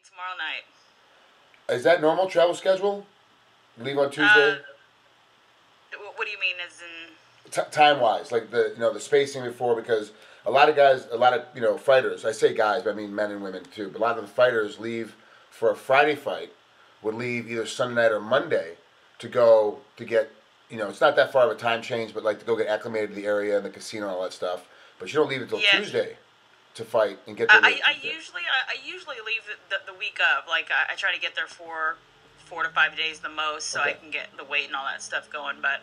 tomorrow night. Is that normal travel schedule? Leave on Tuesday? What do you mean, as in? Time wise, like the spacing before, because a lot of guys, a lot of fighters. I say guys, but I mean men and women too. But a lot of the fighters leave for a Friday fight, would leave either Sunday night or Monday to go to get. It's not that far of a time change, but like to go get acclimated to the area and the casino and all that stuff. But you don't leave until Tuesday to fight and get there. I usually leave the week of. Like I try to get there for 4 to 5 days the most, so I can get the weight and all that stuff going. But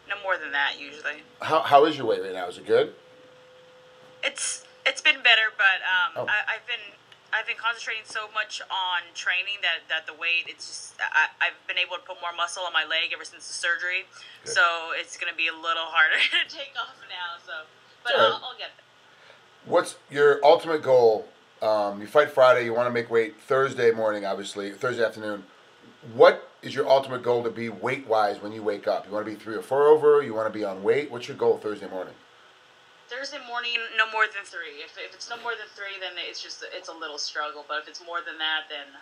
no more than that usually. How is your weight right now? Is it good? It's been better, but I've been concentrating so much on training that the weight, it's just I've been able to put more muscle on my leg ever since the surgery. Good. So it's going to be a little harder to take off now. But I'll get there. What's your ultimate goal? You fight Friday. You want to make weight Thursday morning, obviously Thursday afternoon. What is your ultimate goal to be weight-wise when you wake up? You want to be 3 or 4 over? You want to be on weight? What's your goal Thursday morning? Thursday morning, no more than 3. If it's no more than 3, then it's a little struggle. But if it's more than that, then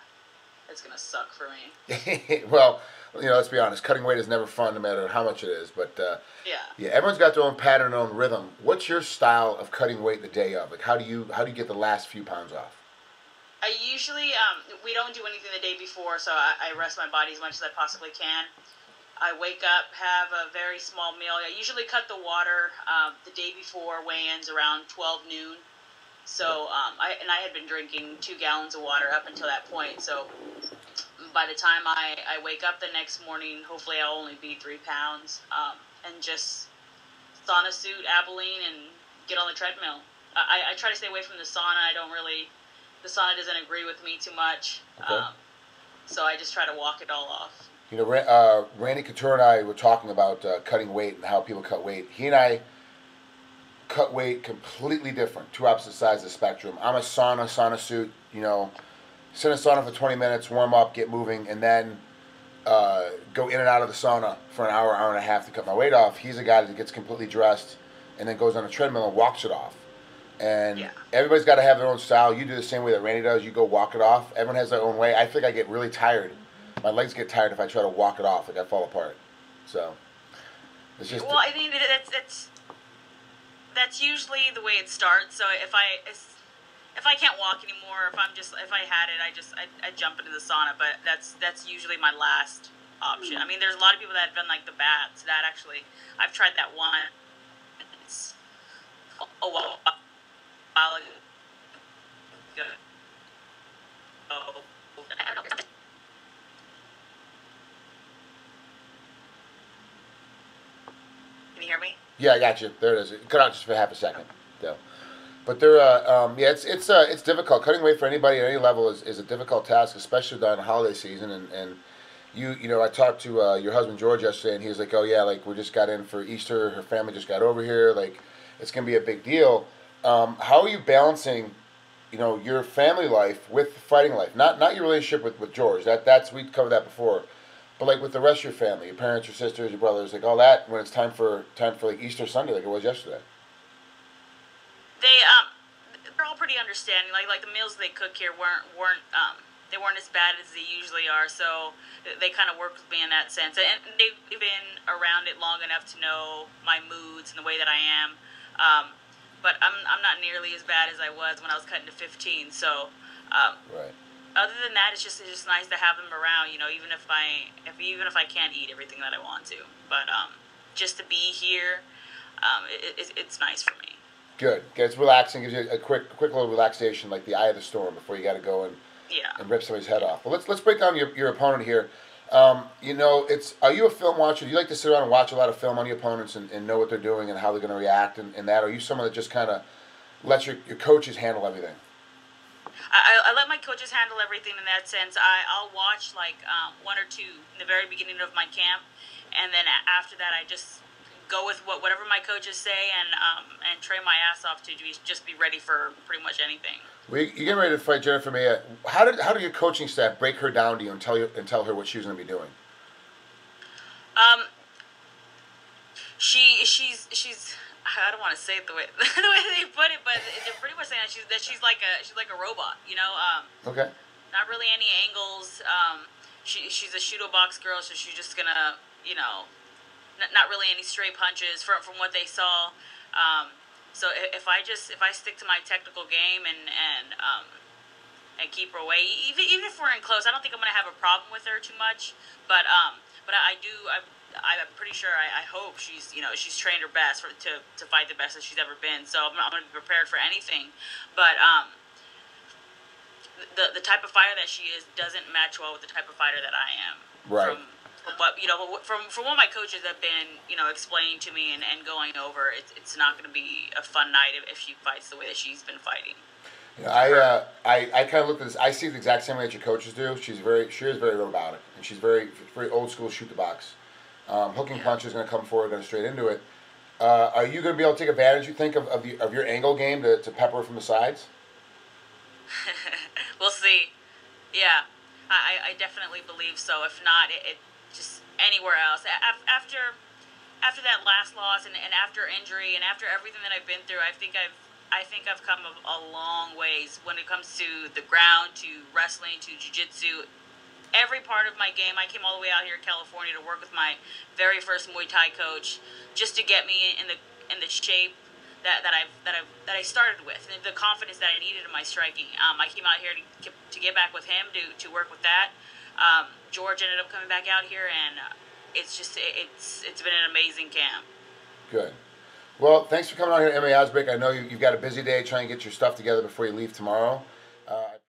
it's gonna suck for me. Well, let's be honest. Cutting weight is never fun, no matter how much it is. But yeah, everyone's got their own pattern, their own rhythm. What's your style of cutting weight the day of? Like, how do you get the last few pounds off? I usually we don't do anything the day before, so I rest my body as much as I possibly can. I wake up, have a very small meal. I usually cut the water the day before weigh-ins around 12 noon. So I had been drinking 2 gallons of water up until that point. So by the time I wake up the next morning, hopefully I'll only be 3 pounds. And just sauna suit, Abilene, and get on the treadmill. I try to stay away from the sauna. The sauna doesn't agree with me too much. Okay. So I just try to walk it all off. Randy Couture and I were talking about cutting weight and how people cut weight. He and I cut weight completely different, 2 opposite sides of the spectrum. I'm a sauna suit, sit in a sauna for 20 minutes, warm up, get moving, and then go in and out of the sauna for an hour and a half to cut my weight off. He's a guy that gets completely dressed and then goes on a treadmill and walks it off. And everybody's got to have their own style. You do the same way that Randy does. You go walk it off. Everyone has their own way. I think I get really tired. My legs get tired if I try to walk it off. Like, I fall apart. So it's just. Well, I mean, that's usually the way it starts. So if I can't walk anymore, if I had it, I jump into the sauna. But that's usually my last option. I mean, there's a lot of people that have done like the baths. That actually, I've tried that one. It's a while ago. Can you hear me? Yeah, I got you. There it is. It cut out just for half a second. So, but there, it's difficult. Cutting weight for anybody at any level is a difficult task, especially during the holiday season. And I talked to your husband George yesterday, and he was like, "Oh yeah, like we just got in for Easter. Her family just got over here. Like, it's gonna be a big deal." How are you balancing, your family life with fighting life? Not your relationship with George. That's we covered that before. But like with the rest of your family, your parents, your sisters, your brothers, like all that, when it's time for like Easter Sunday, like it was yesterday. They're all pretty understanding. Like the meals they cook here weren't as bad as they usually are. So they kind of work with me in that sense, and they've been around it long enough to know my moods and the way that I am. But I'm not nearly as bad as I was when I was cutting to 15. So. Right. Other than that, it's just nice to have them around, even if I can't eat everything that I want to. But just to be here, it's nice for me. Good. It's relaxing. Gives you a quick little relaxation, like the eye of the storm before you got to go and rip somebody's head off. Well, let's break down your opponent here. Are you a film watcher? Do you like to sit around and watch a lot of film on your opponents and know what they're doing and how they're going to react and that? Or are you someone that just kind of lets your coaches handle everything? I let my coaches handle everything in that sense. I'll watch like 1 or 2 in the very beginning of my camp, and then after that I just go with whatever my coaches say and train my ass off to just be ready for pretty much anything. Well, you're getting ready to fight Jennifer Maia. How did your coaching staff break her down to you and tell her what she was going to be doing? She's I don't want to say it the way the way they put it, but they're pretty much saying that she's like a robot, you know. Okay. Not really any angles. She's a judo box girl, so she's just gonna, you know, not really any straight punches from what they saw. So if I stick to my technical game and keep her away, even if we're in close, I don't think I'm gonna have a problem with her too much. But I'm pretty sure, I hope she's trained her best to fight the best that she's ever been. So I'm gonna be prepared for anything. But the type of fighter that she is doesn't match well with the type of fighter that I am. Right. From what my coaches have been, explaining to me and going over, it's not going to be a fun night if she fights the way that she's been fighting. Yeah, I kind of look at this. I see it the exact same way that your coaches do. She is very robotic, and she's very old school shoot the box. Hooking punch is going to come forward, going straight into it. Are you going to be able to take advantage, you think, of your angle game to pepper her from the sides? We'll see. Yeah, I definitely believe so. If not, it just anywhere else. After that last loss and after injury and after everything that I've been through, I think I've come a long ways when it comes to the ground, to wrestling, to jiu-jitsu. Every part of my game. I came all the way out here in California to work with my very first Muay Thai coach, just to get me in the shape that I started with, and the confidence that I needed in my striking. I came out here to get back with him to work with that. George ended up coming back out here, and it's been an amazing camp. Good. Well, thanks for coming on here to MMA Oddsbreaker. I know you've got a busy day trying to get your stuff together before you leave tomorrow.